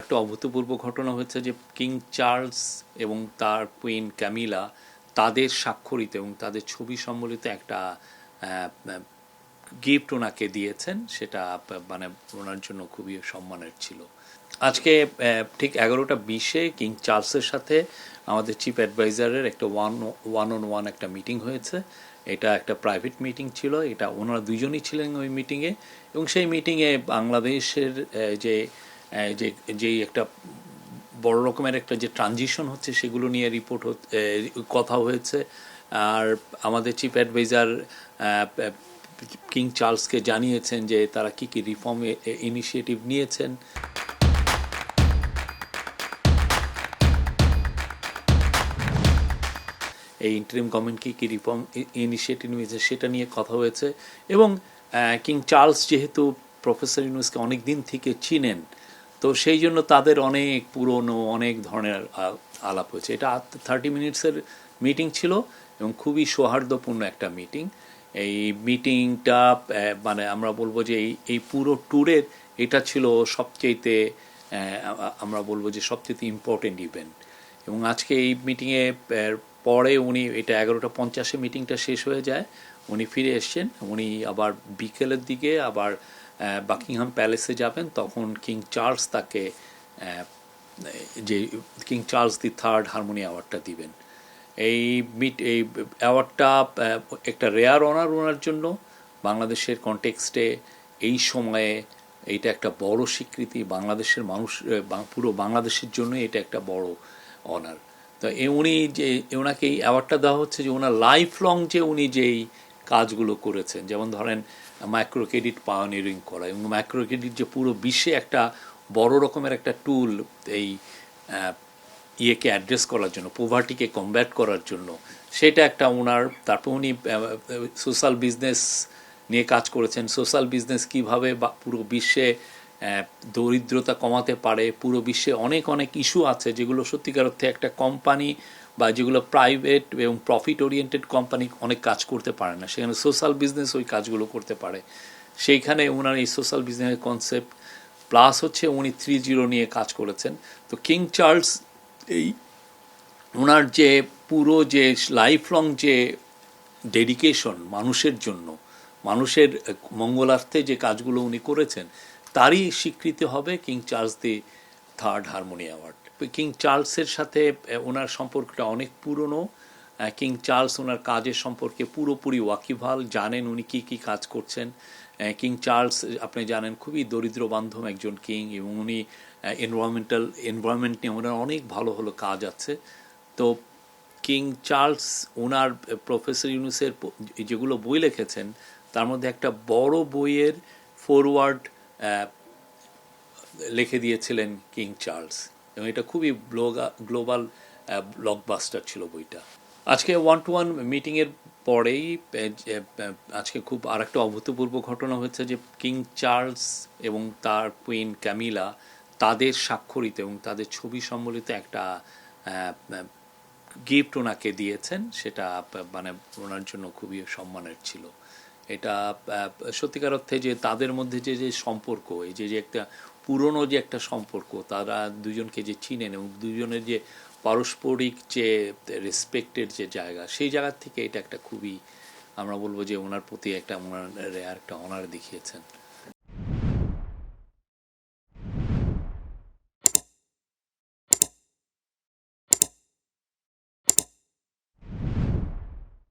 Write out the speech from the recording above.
আরেকটা অভূতপূর্ব ঘটনা হয়েছে যে কিং চার্লস এবং তার কুইন ক্যামিলা তাদের স্বাক্ষরিত এবং তাদের ছবি সম্বলিত একটা গিফট ওনাকে দিয়েছেন, সেটা মানে ওনার জন্য খুবই সম্মানের ছিল। আজকে ঠিক 11টা 20-এ কিং চার্লসের সাথে আমাদের চিফ অ্যাডভাইজারের একটা ওয়ান অন ওয়ান একটা মিটিং হয়েছে। এটা একটা প্রাইভেট মিটিং ছিল, এটা ওনারা দুজনই ছিলেন ওই মিটিংয়ে। এবং সেই মিটিংয়ে বাংলাদেশের যে যে যেই একটা বড় রকমের একটা যে ট্রানজিশন হচ্ছে সেগুলো নিয়ে কথা হয়েছে। আর আমাদের চিফ অ্যাডভাইজার কিং চার্লসকে জানিয়েছেন যে তারা কী কী রিফর্ম ইনিশিয়েটিভ নিয়েছেন। এই ইন্টারিম গভর্নমেন্ট কী কী রিফর্ম ইনিশিয়েটিভ নিয়েছে সেটা নিয়ে কথা হয়েছে। এবং কিং চার্লস যেহেতু প্রফেসর ইউনুসকে অনেক দিন থেকে চিনেন, তো সেই জন্য তাদের অনেক পুরনো অনেক ধরনের আলাপ হয়েছে। এটা 30 মিনিটসের মিটিং ছিল এবং খুবই সৌহার্দ্যপূর্ণ একটা মিটিং। এই মিটিংটা মানে আমরা বলবো যে এই পুরো ট্যুরের এটা ছিল সবচেয়েতে আমরা বলবো যে সবচেয়ে ইম্পর্টেন্ট ইভেন্ট। এবং আজকে এই মিটিংয়ে পরে উনি, এটা 11টা 50-এ মিটিংটা শেষ হয়ে যায়, উনি ফিরে এসছেন। উনি আবার বিকেলের দিকে আবার বাকিংহাম প্যালেসে যাবেন, তখন কিং চার্লস তাকে যে King Charles the 3rd Harmony অ্যাওয়ার্ডটা দিবেন। এই অ্যাওয়ার্ডটা একটা রেয়ার অনার ওনার জন্য। বাংলাদেশের কনটেক্সটে এই সময়ে এইটা একটা বড় স্বীকৃতি, বাংলাদেশের মানুষ পুরো বাংলাদেশের জন্য এটা একটা বড় অনার। তো উনি যে ওনাকে এই অ্যাওয়ার্ডটা দেওয়া হচ্ছে যে ওনার লাইফ লং যে উনি যেই কাজগুলো করেছেন, যেমন ধরেন মাইক্রো ক্রেডিট পায়োনিয়ারিং করা, এবং মাইক্রো ক্রেডিট যে পুরো বিশ্বে একটা বড় রকমের একটা টুল এই ইয়েকে অ্যাড্রেস করার জন্য, পোভার্টিকে কমব্যাট করার জন্য, সেটা একটা ওনার। তারপর উনি সোশ্যাল বিজনেস নিয়ে কাজ করেছেন, সোশ্যাল বিজনেস কীভাবে পুরো বিশ্বে দরিদ্রতা কমাতে পারে। পুরো বিশ্বে অনেক অনেক ইস্যু আছে যেগুলো সত্যিকার অর্থে একটা কোম্পানি বা যেগুলো প্রাইভেট এবং প্রফিট ওরিয়েন্টেড কোম্পানি অনেক কাজ করতে পারে না, সেখানে সোশ্যাল বিজনেস ওই কাজগুলো করতে পারে। সেইখানে ওনার এই সোশ্যাল বিজনেসের কনসেপ্ট প্লাস হচ্ছে উনি 3.0 নিয়ে কাজ করেছেন। তো কিং চার্লস এই ওনার যে পুরো যে লাইফ লং যে ডেডিকেশন মানুষের জন্য, মানুষের মঙ্গলার্থে যে কাজগুলো উনি করেছেন, তারই স্বীকৃতি হবে King Charles the 3rd Harmony Award. King চার্লসের সাথে ওনার সম্পর্কটা অনেক পুরনো। কিং চার্লস ওনার কাজের সম্পর্কে পুরোপুরি ওয়াকিবহাল, জানেন উনি কী কী কাজ করছেন। কিং চার্লস আপনি জানেন খুবই দরিদ্র বান্ধব একজন কিং, এবং উনি এনভায়রনমেন্ট নিয়ে ওনার অনেক ভালো ভালো কাজ আছে। তো কিং চার্লস ওনার প্রফেসর ইউনুসের যেগুলো বই লিখেছেন তার মধ্যে একটা বড় বইয়ের ফরওয়ার্ড লিখে দিয়েছিলেন কিং চার্লস, এবং এটা খুবই গ্লোবাল ব্লকবাস্টার ছিল বইটা। আজকে 1-to-1 মিটিংয়ের পরেই আজকে খুব আরেকটা অভূতপূর্ব ঘটনা হয়েছে যে কিং চার্লস এবং তার কুইন ক্যামিলা তাদের স্বাক্ষরিত এবং তাদের ছবি সম্বলিত একটা গিফট ওনাকে দিয়েছেন, সেটা মানে ওনার জন্য খুবই সম্মানের ছিল। এটা সত্যিকার অর্থে যে তাদের মধ্যে যে যে সম্পর্ক, এই যে একটা পুরনো যে একটা সম্পর্ক, তারা দুজনকে যে চিনেন এবং দুজনের যে পারস্পরিক যে রেসপেক্টের যে জায়গা, সেই জায়গার থেকে এটা একটা খুবই আমরা বলবো যে ওনার প্রতি একটা ওনার রেয়ার একটা অনার দেখিয়েছেন।